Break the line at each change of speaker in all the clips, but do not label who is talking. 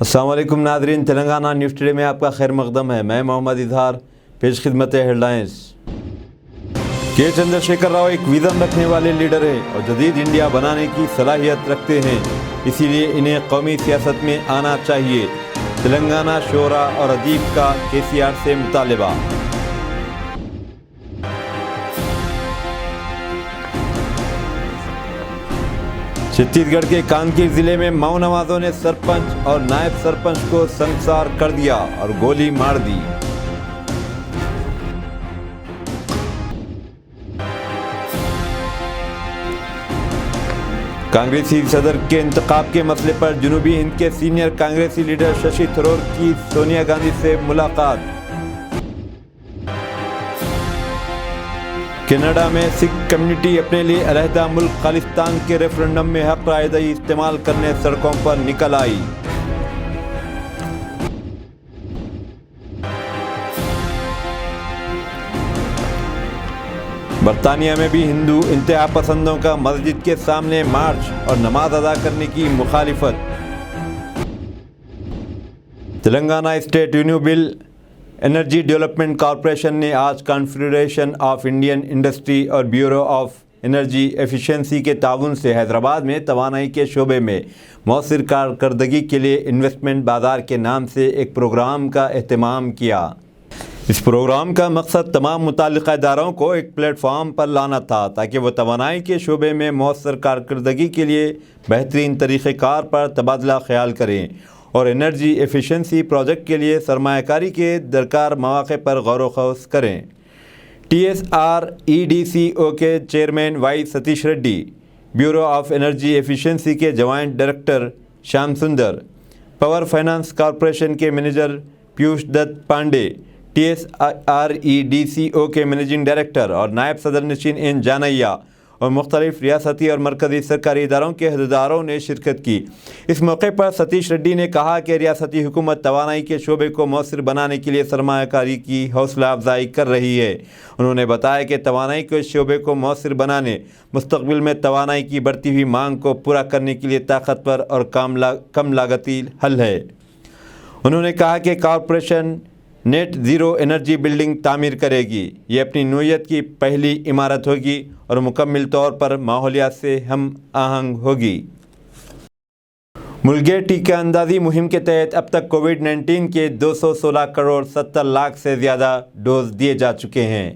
السلام علیکم ناظرین، تلنگانہ نیوز ٹوڈے میں آپ کا خیر مقدم ہے۔ میں محمد اظہار، پیش خدمت ہیڈ لائنز۔ کے چندر شیکھر راؤ ایک ویژن رکھنے والے لیڈر ہیں اور جدید انڈیا بنانے کی صلاحیت رکھتے ہیں، اسی لیے انہیں قومی سیاست میں آنا چاہیے۔ تلنگانہ شعراء اور ادیب کا KCR سے مطالبہ۔ چھتیس گڑھ کے کانکیر ضلع میں ماؤ نوازوں نے سرپنچ اور نائب سرپنچ کو سنسار کر دیا اور گولی مار دی۔ کانگریسی صدر کے انتخاب کے مسئلے پر جنوبی ہند کے سینئر کانگریسی لیڈر ششی تھرور کی سونیا گاندھی سے ملاقات۔ کینیڈا میں سکھ کمیونٹی اپنے لیے علیحدہ ملک خالصتان کے ریفرنڈم میں حق رائے دہی استعمال کرنے سڑکوں پر نکل آئی۔ برطانیہ میں بھی ہندو انتہا پسندوں کا مسجد کے سامنے مارچ اور نماز ادا کرنے کی مخالفت۔ Telangana state renewable energy development corporation نے آج کانفیڈریشن آف انڈین انڈسٹری اور بیورو آف انرجی ایفیشنسی کے تعاون سے حیدرآباد میں توانائی کے شعبے میں مؤثر کارکردگی کے لیے انویسٹمنٹ بازار کے نام سے ایک پروگرام کا اہتمام کیا۔ اس پروگرام کا مقصد تمام متعلقہ اداروں کو ایک پلیٹ فارم پر لانا تھا تاکہ وہ توانائی کے شعبے میں مؤثر کارکردگی کے لیے بہترین طریقہ کار پر تبادلہ خیال کریں اور انرجی ایفیشنسی پروجیکٹ کے لیے سرمایہ کاری کے درکار مواقع پر غور و خوض کریں۔ TSREDCO کے chairman Y Satish Reddy, bureau of energy efficiency کے joint director Shyam Sundar, power finance corporation کے مینیجر پیوش دت پانڈے، TSREDCO کے منیجنگ ڈائریکٹر اور نائب صدر نشین این جانیا اور مختلف ریاستی اور مرکزی سرکاری اداروں کے عہدیداروں نے شرکت کی۔ اس موقع پر ستیش ریڈی نے کہا کہ ریاستی حکومت توانائی کے شعبے کو مؤثر بنانے کے لیے سرمایہ کاری کی حوصلہ افزائی کر رہی ہے۔ انہوں نے بتایا کہ توانائی کے شعبے کو مؤثر بنانے، مستقبل میں توانائی کی بڑھتی ہوئی مانگ کو پورا کرنے کے لیے طاقتور اور کم لاگتی حل ہے۔ انہوں نے کہا کہ corporation net zero energy building تعمیر کرے گی۔ یہ اپنی نوعیت کی پہلی عمارت ہوگی اور مکمل طور پر ماحولیات سے ہم آہنگ ہوگی۔ ملک گیر ٹیکہ اندازی مہم کے تحت اب تک کووڈ-19 کے 216 کروڑ 70 لاکھ سے زیادہ ڈوز دیے جا چکے ہیں۔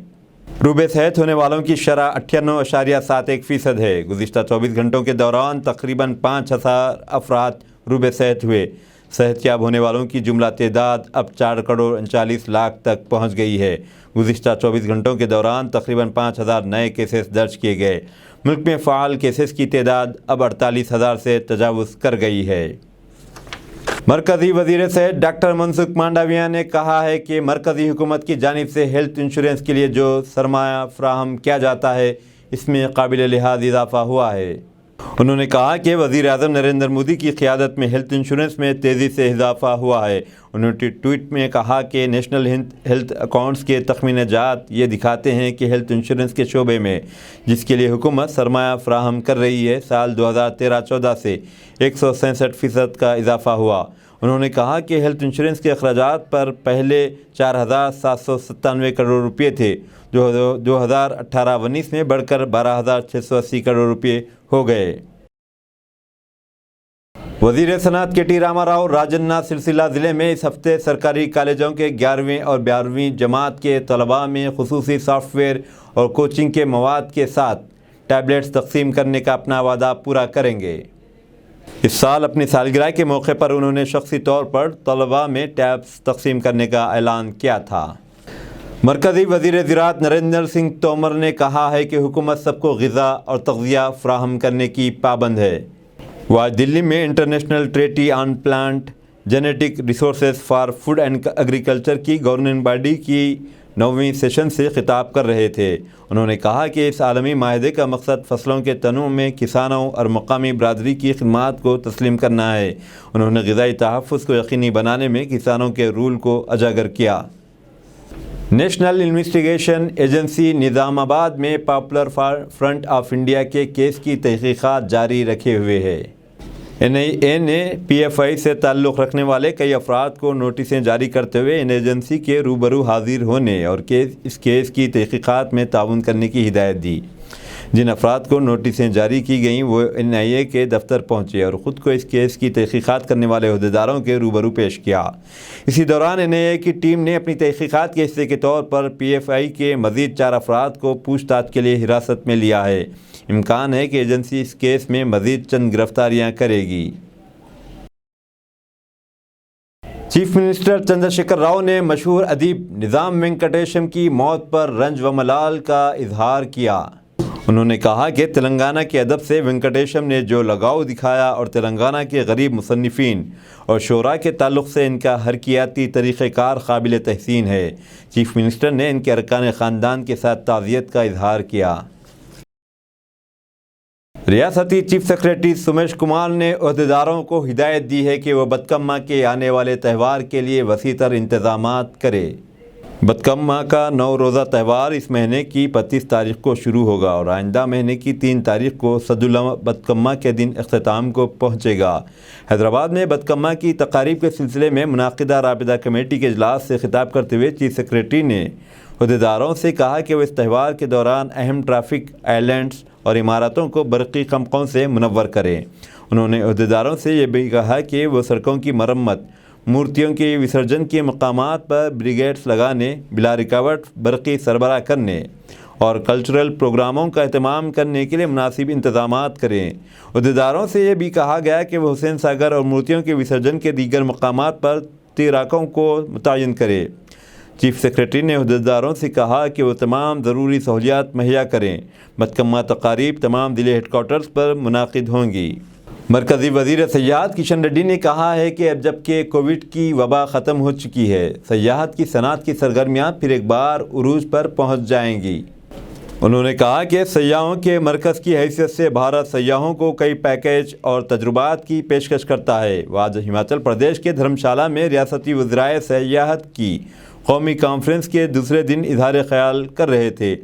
روبے صحت ہونے والوں کی شرح 98.71% ہے۔ گزشتہ 24 گھنٹوں کے دوران تقریباً 5000 افراد روبے صحت ہوئے۔ صحت یاب ہونے والوں کی جملہ تعداد اب 4 کروڑ 39 لاکھ تک پہنچ گئی ہے۔ گزشتہ 24 گھنٹوں کے دوران تقریباً 5000 نئے کیسز درج کیے گئے۔ ملک میں فعال کیسز کی تعداد اب 48,000 سے تجاوز کر گئی ہے۔ مرکزی وزیر صحت ڈاکٹر منسکھ مانڈویا نے کہا ہے کہ مرکزی حکومت کی جانب سے ہیلتھ انشورنس کے لیے جو سرمایہ فراہم کیا جاتا ہے اس میں قابل لحاظ اضافہ ہوا ہے۔ انہوں نے کہا کہ وزیر اعظم نریندر مودی کی قیادت میں ہیلتھ انشورنس میں تیزی سے اضافہ ہوا ہے۔ انہوں نے ٹویٹ میں کہا کہ نیشنل ہیلتھ اکاؤنٹس کے تخمینہ جات یہ دکھاتے ہیں کہ ہیلتھ انشورنس کے شعبے میں جس کے لیے حکومت سرمایہ فراہم کر رہی ہے، سال 2013-14 سے 167% کا اضافہ ہوا۔ انہوں نے کہا کہ ہیلتھ انشورنس کے اخراجات پر پہلے 4797 کروڑ روپے تھے جو 2018-19 میں بڑھ کر 12680 کروڑ روپے ہو گئے۔ وزیر صنعت KT راما راؤ راجنا سلسلہ ضلع میں اس ہفتے سرکاری کالجوں کے 11ویں اور 12ویں جماعت کے طلباء میں خصوصی سافٹ ویئر اور کوچنگ کے مواد کے ساتھ ٹیبلٹس تقسیم کرنے کا اپنا وعدہ پورا کریں گے۔ اس سال اپنی سالگرہ کے موقع پر انہوں نے شخصی طور پر طلباء میں ٹیبس تقسیم کرنے کا اعلان کیا تھا۔ مرکزی وزیر زراعت نریندر سنگھ تومر نے کہا ہے کہ حکومت سب کو غذا اور تغذیہ فراہم کرنے کی پابند ہے۔ وہ آج دلی میں international treaty on plant genetic resources for food and agriculture کی گورننگ باڈی کی 9ویں سیشن سے خطاب کر رہے تھے۔ انہوں نے کہا کہ اس عالمی معاہدے کا مقصد فصلوں کے تنوع میں کسانوں اور مقامی برادری کی خدمات کو تسلیم کرنا ہے۔ انہوں نے غذائی تحفظ کو یقینی بنانے میں کسانوں کے رول کو اجاگر کیا۔ نیشنل انویسٹیگیشن ایجنسی نظام آباد میں پاپولر فرنٹ آف انڈیا کے کیس کی تحقیقات جاری رکھے ہوئے ہے۔ NIA نے PFI سے تعلق رکھنے والے کئی افراد کو نوٹسیں جاری کرتے ہوئے ان ایجنسی کے روبرو حاضر ہونے اور اس کیس کی تحقیقات میں تعاون کرنے کی ہدایت دی۔ جن افراد کو نوٹسیں جاری کی گئیں وہ NIA کے دفتر پہنچے اور خود کو اس کیس کی تحقیقات کرنے والے عہدیداروں کے روبرو پیش کیا۔ اسی دوران NIA کی ٹیم نے اپنی تحقیقات کے حصے کے طور پر PFI کے مزید 4 افراد کو پوچھ تاچھ کے لیے حراست میں لیا ہے۔ امکان ہے کہ ایجنسی اس کیس میں مزید چند گرفتاریاں کرے گی۔ چیف منسٹر چندر شیکھر راؤ نے مشہور ادیب نظام وینکٹیشم کی موت پر رنج و ملال کا اظہار کیا۔ انہوں نے کہا کہ تلنگانہ کے ادب سے وینکٹیشم نے جو لگاؤ دکھایا اور تلنگانہ کے غریب مصنفین اور شعراء کے تعلق سے ان کا حرکیاتی طریقہ کار قابل تحسین ہے۔ چیف منسٹر نے ان کے ارکان خاندان کے ساتھ تعزیت کا اظہار کیا۔ ریاستی چیف سیکریٹری سومیش کمار نے عہدیداروں کو ہدایت دی ہے کہ وہ بتکماں کے آنے والے تہوار کے لیے وسیع تر انتظامات کرے۔ بتکماں کا 9 روزہ تہوار اس مہینے کی 25 تاریخ کو شروع ہوگا اور آئندہ مہینے کی 3 تاریخ کو سدولا بتکماں کے دن اختتام کو پہنچے گا۔ حیدرآباد میں بتکماں کی تقاریب کے سلسلے میں منعقدہ رابطہ کمیٹی کے اجلاس سے خطاب کرتے ہوئے چیف سیکریٹری نے عہدیداروں سے کہا کہ وہ اس تہوار کے دوران اہم ٹریفک آئلینڈز اور عمارتوں کو برقی خنقوں سے منور کریں۔ انہوں نے عہدیداروں سے یہ بھی کہا کہ وہ سڑکوں کی مرمت، مورتیوں کے وسرجن کے مقامات پر بریگیڈز لگانے، بلا رکاوٹ برقی سربراہ کرنے اور کلچرل پروگراموں کا اہتمام کرنے کے لیے مناسب انتظامات کریں۔ عہدیداروں سے یہ بھی کہا گیا کہ وہ حسین ساگر اور مورتیوں کے وسرجن کے دیگر مقامات پر تیراکوں کو متعین کریں۔ چیف سیکریٹری نے عہدیداروں سے کہا کہ وہ تمام ضروری سہولیات مہیا کریں۔ بتکماں تقاریب تمام ضلع ہیڈ کوارٹرز پر منعقد ہوں گی۔ مرکزی وزیر سیاحت کشن ریڈی نے کہا ہے کہ اب جبکہ کووڈ کی وبا ختم ہو چکی ہے، سیاحت کی صنعت کی سرگرمیاں پھر ایک بار عروج پر پہنچ جائیں گی۔ انہوں نے کہا کہ سیاحوں کے مرکز کی حیثیت سے بھارت سیاحوں کو کئی پیکیج اور تجربات کی پیشکش کرتا ہے۔ وہ آج ہماچل پردیش کے دھرمشالہ میں ریاستی وزرائے سیاحت کی قومی کانفرنس کے دوسرے دن اظہار خیال کر رہے تھے۔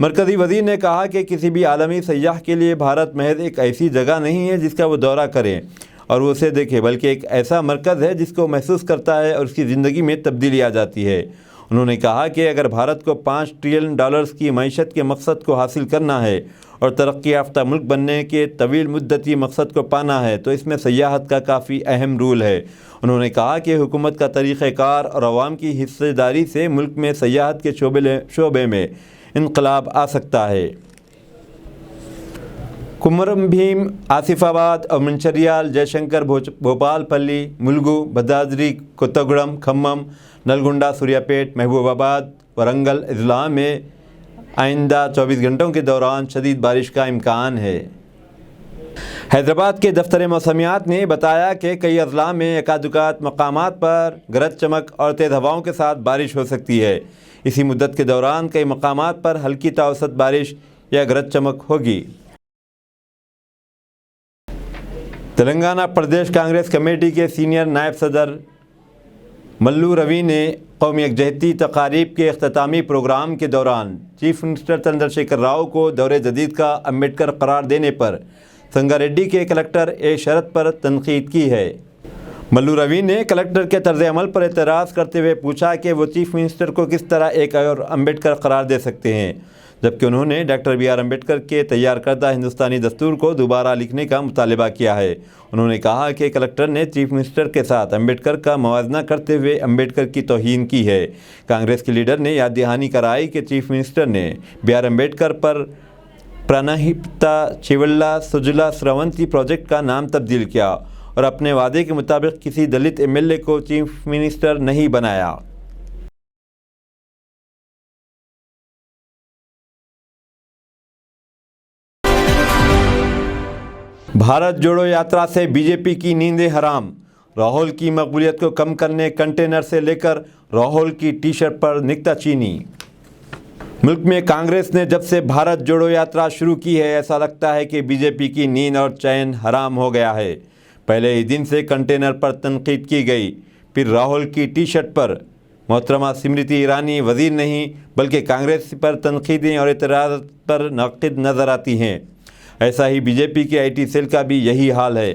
مرکزی وزیر نے کہا کہ کسی بھی عالمی سیاح کے لیے بھارت محض ایک ایسی جگہ نہیں ہے جس کا وہ دورہ کرے اور وہ اسے دیکھے، بلکہ ایک ایسا مرکز ہے جس کو محسوس کرتا ہے اور اس کی زندگی میں تبدیلی آ جاتی ہے۔ انہوں نے کہا کہ اگر بھارت کو $5 ٹریلین کی معیشت کے مقصد کو حاصل کرنا ہے اور ترقی یافتہ ملک بننے کے طویل مدتی مقصد کو پانا ہے تو اس میں سیاحت کا کافی اہم رول ہے۔ انہوں نے کہا کہ حکومت کا طریقہ کار اور عوام کی حصہ داری سے ملک میں سیاحت کے شعبے میں انقلاب آ سکتا ہے۔ کمرم بھیم، آصف آباد اور منچریال، جے شنکر، بھوپال پلی، ملگو، بھدراجری کوتھگوڑم، کھمم، نلگنڈا، سوریا پیٹ، محبوب آباد، ورنگل اضلاع میں آئندہ 24 گھنٹوں کے دوران شدید بارش کا امکان ہے۔ حیدرآباد کے دفتر موسمیات نے بتایا کہ کئی اضلاع میں یکادکات مقامات پر گرج چمک اور تیز ہواؤں کے ساتھ بارش ہو سکتی ہے۔ اسی مدت کے دوران کئی مقامات پر ہلکی تا اوسط بارش یا گرج چمک ہوگی۔ تلنگانہ پردیش کانگریس کمیٹی کے سینئر نائب صدر ملو روی نے قومی یکجہتی تقاریب کے اختتامی پروگرام کے دوران چیف منسٹر چندر شیکھر راؤ کو دور جدید کا امبیڈکر قرار دینے پر سنگاریڈی کے کلکٹر ایک شرط پر تنقید کی ہے۔ ملو روی نے کلکٹر کے طرز عمل پر اعتراض کرتے ہوئے پوچھا کہ وہ چیف منسٹر کو کس طرح ایک اور امبیڈکر قرار دے سکتے ہیں، جبکہ انہوں نے ڈاکٹر BR امبیڈکر کے تیار کردہ ہندوستانی دستور کو دوبارہ لکھنے کا مطالبہ کیا ہے۔ انہوں نے کہا کہ کلکٹر نے چیف منسٹر کے ساتھ امبیڈکر کا موازنہ کرتے ہوئے امبیڈکر کی توہین کی ہے۔ کانگریس کے لیڈر نے یاد دہانی کرائی کہ چیف منسٹر نے BR امبیڈکر پر پرانہیپتا چیولہ سجلا سرونتی پروجیکٹ کا نام تبدیل کیا اور اپنے وعدے کے مطابق کسی دلت MLA کو چیف منسٹر نہیں بنایا۔ بھارت جوڑو یاترا سے BJP کی نیندیں حرام، راہل کی مقبولیت کو کم کرنے کنٹینر سے لے کر راہل کی ٹی شرٹ پر نکتہ چینی۔ ملک میں کانگریس نے جب سے بھارت جوڑو یاترا شروع کی ہے ایسا لگتا ہے کہ BJP کی نیند اور چین حرام ہو گیا ہے۔ پہلے ہی دن سے کنٹینر پر تنقید کی گئی، پھر راہل کی ٹی شرٹ پر محترمہ سمرتی ایرانی وزیر نہیں بلکہ کانگریس پر تنقیدیں اور اعتراضات پر ناقد نظر آتی ہیں۔ ایسا ہی BJP کے IT سیل کا بھی یہی حال ہے۔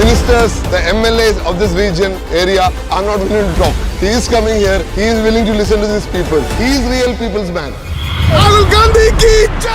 Ministers, the MLAs of this region area are not willing to talk. He is coming here. He is willing to listen to these people. He is real people's man. Rahul Gandhi ki jai!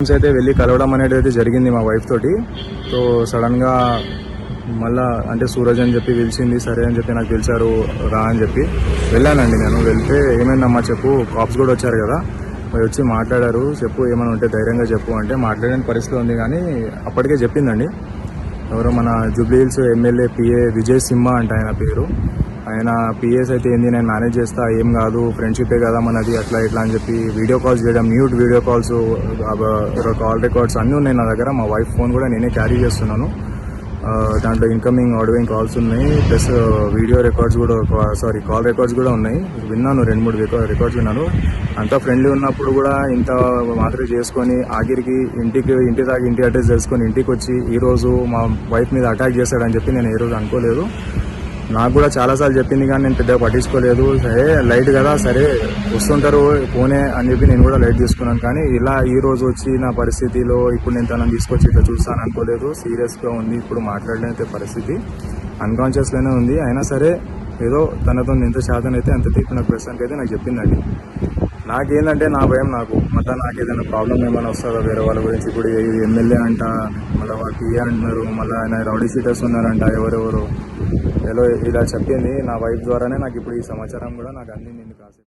అయితే వెళ్ళి కలవడం అనేది అయితే జరిగింది మా wife తోటి. So సడన్గా మళ్ళా అంటే సూరజ్ అని చెప్పి పిలిచింది. సరే అని చెప్పి నాకు పిలిచారు, రా అని చెప్పి వెళ్ళానండి. నేను వెళ్తే ఏమైందమ్మా చెప్పు, కాప్స్ కూడా వచ్చారు కదా, వచ్చి మాట్లాడారు, చెప్పు ఏమైనా ఉంటే ధైర్యంగా చెప్పు అంటే మాట్లాడని పరిస్థితి ఉంది. కానీ అప్పటికే చెప్పిందండి. ఎవరో మన జూబ్లీ హిల్స్ MLA PA విజయ్ సింహ అంటే ఆయన పేరు. ఆయన పిఎస్ అయితే ఏంది, నేను మేనేజ్ చేస్తా, ఏం కాదు, ఫ్రెండ్షిపే కదా మనది, అట్లా ఇట్లా అని చెప్పి వీడియో కాల్స్ చేయడం, mute video calls, call records అన్నీ ఉన్నాయి నా దగ్గర. మా వైఫ్ ఫోన్ కూడా నేనే క్యారీ చేస్తున్నాను. దాంట్లో ఇన్కమింగ్ అవుట్గోయింగ్ కాల్స్ ఉన్నాయి, ప్లస్ వీడియో రికార్డ్స్ కూడా, కాల్ రికార్డ్స్ కూడా ఉన్నాయి. విన్నాను, 2-3 రికార్డ్స్ విన్నాను. అంతా ఫ్రెండ్లీ ఉన్నప్పుడు కూడా ఇంత మాత్రం చేసుకొని ఆఖరికి ఇంటి దాకా ఇంటి అడ్రస్ తెలుసుకొని ఇంటికి వచ్చి ఈరోజు మా వైఫ్ మీద అటాక్ చేశాడని చెప్పి నేను ఏ రోజు అనుకోలేదు. నాకు కూడా చాలాసార్లు చెప్పింది కానీ నేను పెద్దగా పట్టించుకోలేదు. సరే లైట్ కదా, సరే వస్తుంటారు పోనే అని చెప్పి నేను కూడా లైట్ తీసుకున్నాను. కానీ ఇలా ఈ రోజు వచ్చిన పరిస్థితిలో ఇప్పుడు నేను తనని తీసుకొచ్చి ఇట్లా చూస్తాను అనుకోలేదు. సీరియస్గా ఉంది, ఇప్పుడు మాట్లాడలేని పరిస్థితి, అన్కాన్షియస్లోనే ఉంది. అయినా సరే ఏదో తనతో ఎంత శాతం అయితే అంత తీర్పు నాకు ప్రస్తుతానికి అయితే నాకు చెప్పిందండి. నాకేందంటే నా భయం, మళ్ళీ నాకు ఏదైనా ప్రాబ్లం ఏమైనా వస్తుందో వేరే వాళ్ళ గురించి. ఇప్పుడు MLA అంట, మళ్ళీ వాళ్ళు PA అంటున్నారు, మళ్ళీ ఆయన రౌడీ షీటర్స్ ఉన్నారంట, ఎవరెవరు ఇలా చెప్పింది. నా వైఫ్ ద్వారానే నాకు ఇప్పుడు ఈ సమాచారం కూడా నాకు అందింది కాసేపు.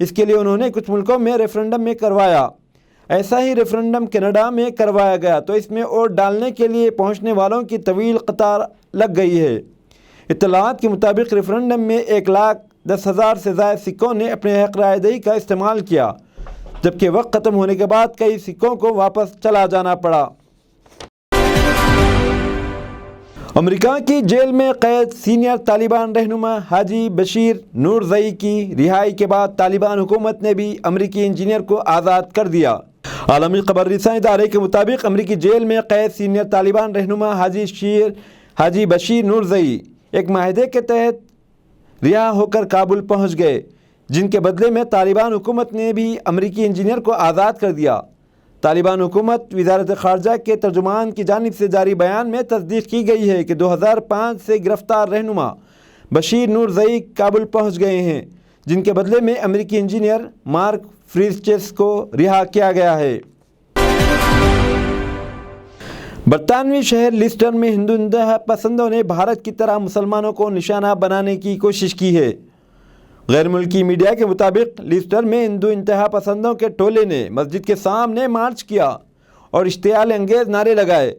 اس کے لیے انہوں نے کچھ ملکوں میں ریفرنڈم میں کروایا۔ ایسا ہی ریفرنڈم کینیڈا میں کروایا گیا تو اس میں ووٹ ڈالنے کے لیے پہنچنے والوں کی طویل قطار لگ گئی ہے۔ اطلاعات کے مطابق ریفرنڈم میں 1,10,000 سے زائد سکھوں نے اپنے حق رائے دہی کا استعمال کیا، جبکہ وقت ختم ہونے کے بعد کئی سکھوں کو واپس چلا جانا پڑا۔ امریکہ کی جیل میں قید سینئر طالبان رہنما حاجی بشیر نورزئی کی رہائی کے بعد طالبان حکومت نے بھی امریکی انجینئر کو آزاد کر دیا۔ عالمی خبر رساں ادارے کے مطابق امریکی جیل میں قید سینئر طالبان رہنما حاجی بشیر نورزئی ایک معاہدے کے تحت رہا ہو کر کابل پہنچ گئے، جن کے بدلے میں طالبان حکومت نے بھی امریکی انجینئر کو آزاد کر دیا۔ طالبان حکومت وزارت خارجہ کے ترجمان کی جانب سے جاری بیان میں تصدیق کی گئی ہے کہ 2005 سے گرفتار رہنما بشیر نورزئی کابل پہنچ گئے ہیں، جن کے بدلے میں امریکی انجینئر مارک فریزچس کو رہا کیا گیا ہے۔ برطانوی شہر لیسٹر میں ہندو انتہا پسندوں نے بھارت کی طرح مسلمانوں کو نشانہ بنانے کی کوشش کی ہے۔ غیر ملکی میڈیا کے مطابق لیسٹر میں ہندو انتہا پسندوں کے ٹولے نے مسجد کے سامنے مارچ کیا اور اشتعال انگیز نعرے لگائے۔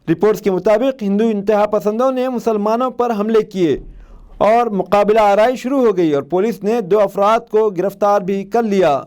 رپورٹس کے مطابق ہندو انتہا پسندوں نے مسلمانوں پر حملے کیے اور مقابلہ آرائی شروع ہو گئی اور پولیس نے 2 افراد کو گرفتار بھی کر لیا۔